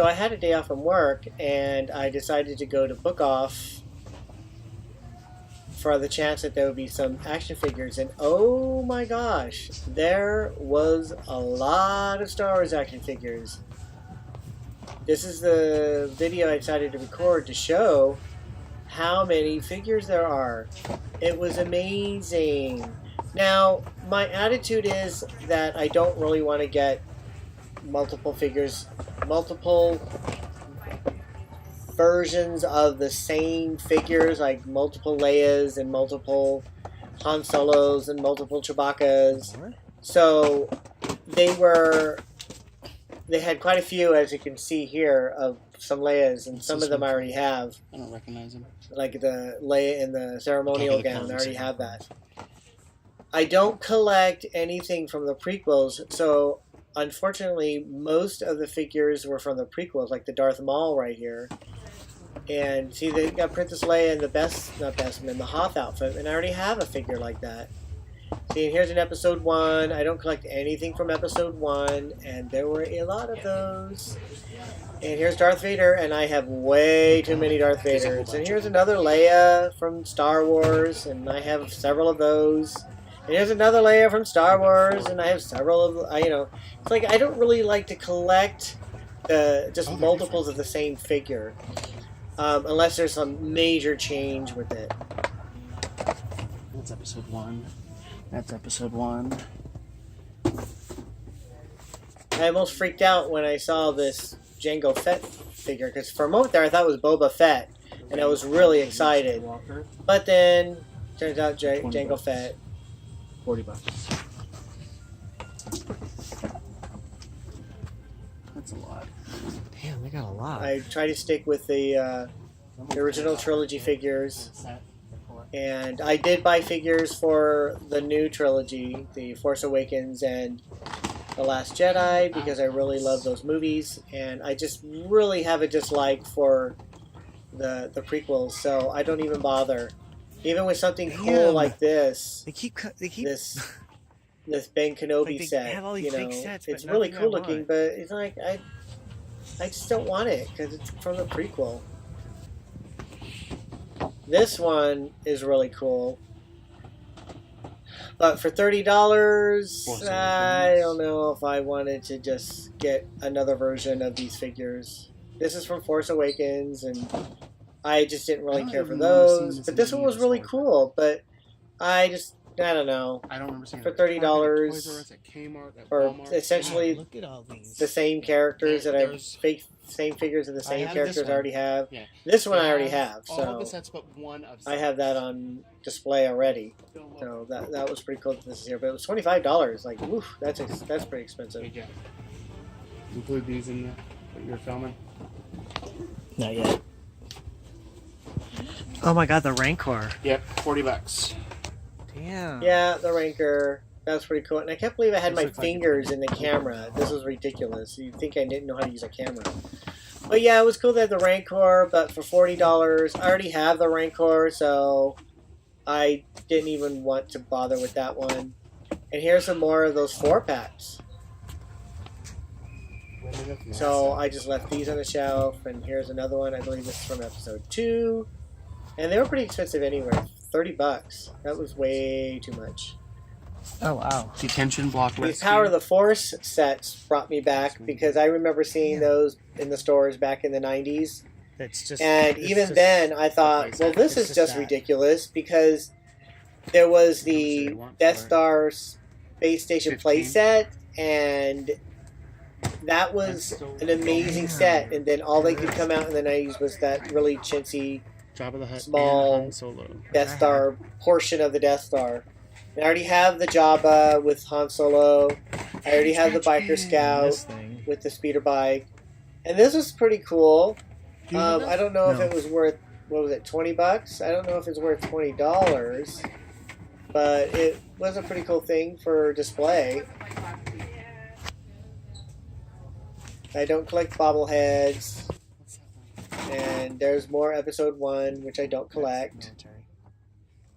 So I had a day off from work, and I decided to go to Book Off for the chance that there would be some action figures. And oh my gosh, there was a lot of Star Wars action figures. This is the video I decided to record to show how many figures there are. It was amazing. Now, my attitude is that I don't really want to get multiple figures, multiple versions of the same figures, like multiple Leias and multiple Han Solos and multiple Chewbacca's. So they had quite a few, as you can see here, of some Leias, and some of them I already have. I don't recognize them. Like the Leia in the ceremonial gown, I already have that. I don't collect anything from the prequels, so unfortunately most of the figures were from the prequels, like the Darth Maul right here. And see, they got Princess Leia in the in the Hoth outfit, and I already have a figure like that. See, and here's an Episode 1. I don't collect anything from Episode 1, and there were a lot of those. And here's Darth Vader, and I have way too many Darth Vaders. And here's another Leia from Star Wars, and I have several of those. And here's another Leia from Star Wars, and I have several of, it's like I don't really like to collect just multiples of the same figure, unless there's some major change with it. That's Episode 1. That's Episode 1. I almost freaked out when I saw this Jango Fett figure, because for a moment there I thought it was Boba Fett, and I was really excited. But then, turns out Jango Fett. $40. That's a lot. Damn, they got a lot. I try to stick with the original trilogy figures, and I did buy figures for the new trilogy, The Force Awakens and The Last Jedi, because I really love those movies, and I just really have a dislike for the prequels, so I don't even bother. Even with something cool like this, this Ben Kenobi set, have all these fake sets, it's but really nothing I cool looking, want. but it's like I just don't want it because it's from the prequel. This one is really cool, but for $30, I don't know if I wanted to just get another version of these figures. This is from Force Awakens, and I just didn't really care for those. But this one was really cool, but I don't know. I don't remember seeing For $30, or essentially Look at all these. the same characters that I same figures of the same characters I already have. This one I already have, so I have that on display already. So that was pretty cool that this is here, but it was $25. Like, woof, that's pretty expensive. Include these in what you're filming. Not yet. Oh my god, the Rancor. Yep, $40. Damn. Yeah, the Rancor. That was pretty cool. And I can't believe I had my fingers in the camera. This was ridiculous. You'd think I didn't know how to use a camera. But yeah, it was cool to have the Rancor, but for $40, I already have the Rancor, so I didn't even want to bother with that one. And here's some more of those 4-packs. So I just left these on the shelf, and here's another one. I believe this is from Episode 2. And they were pretty expensive anyway. $30. That was way too much. Oh wow. Detention block rescue. These Power of the Force sets brought me back because I remember seeing those in the stores back in the 90s. And even then I thought, well, this is just ridiculous because there was the Death Star Space Station playset, and that was an amazing set. And then all they could come out in the 90s was that really chintzy, small Death Star portion of the Death Star. I already have the Jabba with Han Solo. I already have the Biker Scout with the speeder bike. And this was pretty cool. I don't know if it was worth, what was it, $20? I don't know if it's worth $20. But it was a pretty cool thing for display. I don't collect bobbleheads. And there's more Episode 1, which I don't collect.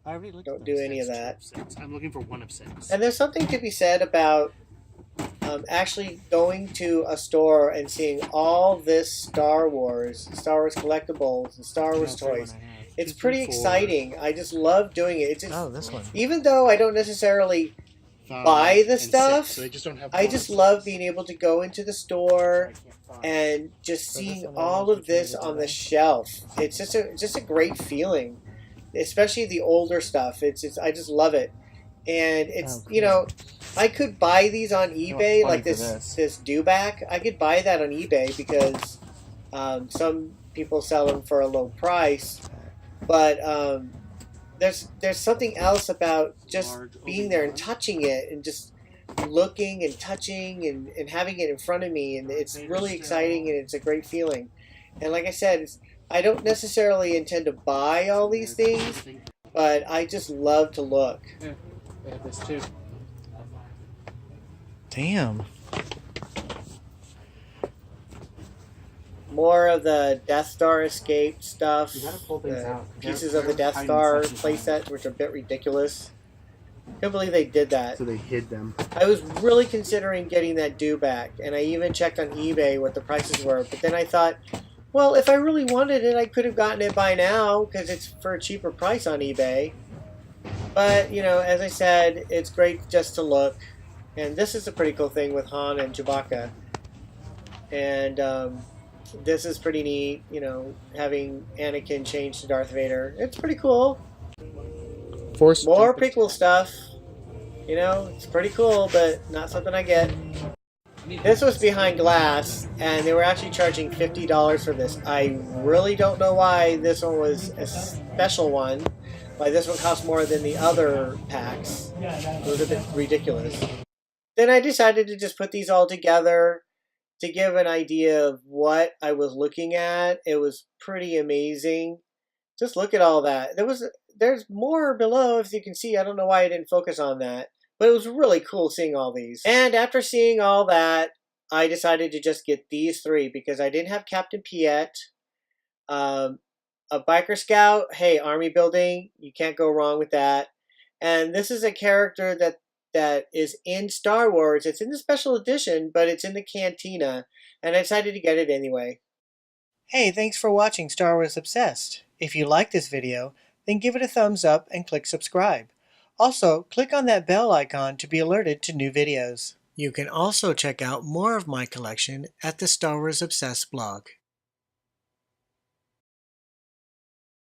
Don't do any of that. I'm looking for one of 6. And there's something to be said about actually going to a store and seeing all this Star Wars collectibles, and Star Wars toys. It's pretty exciting. I just love doing it. It's just, Oh, this one. even though I don't necessarily buy the stuff, so they just don't have I just love being able to go into the store and just seeing all of this on the shelf. It's just a great feeling, especially the older stuff. I just love it, and it's you know, I could buy these on eBay like this dewback. I could buy that on eBay because some people sell them for a low price, but there's something else about just being there and touching it and just looking and touching and having it in front of me, and it's really exciting and it's a great feeling. And like I said, I don't necessarily intend to buy all these things, but I just love to look. Yeah, they have this too. Damn. More of the Death Star escape stuff, You gotta pull things out. pieces of the Death Star playsets, which are a bit ridiculous. Can't believe they did that. So they hid them. I was really considering getting that dewback, and I even checked on eBay what the prices were, but then I thought, well, if I really wanted it, I could have gotten it by now, because it's for a cheaper price on eBay. But, you know, as I said, it's great just to look. And this is a pretty cool thing with Han and Chewbacca. And this is pretty neat, you know, having Anakin change to Darth Vader. It's pretty cool. More prequel stuff. You know, it's pretty cool, but not something I get. This was behind glass, and they were actually charging $50 for this. I really don't know why this one was a special one. Why this one cost more than the other packs. It was a bit ridiculous. Then I decided to just put these all together to give an idea of what I was looking at. It was pretty amazing. Just look at all that. There's more below, if you can see. I don't know why I didn't focus on that. But it was really cool seeing all these. And after seeing all that, I decided to just get these three because I didn't have Captain Piet. A Biker Scout, hey, army building, you can't go wrong with that. And this is a character that is in Star Wars. It's in the special edition, but it's in the Cantina. And I decided to get it anyway. Hey, thanks for watching Star Wars Obsessed. If you like this video, then give it a thumbs up and click subscribe. Also, click on that bell icon to be alerted to new videos. You can also check out more of my collection at the Star Wars Obsessed blog.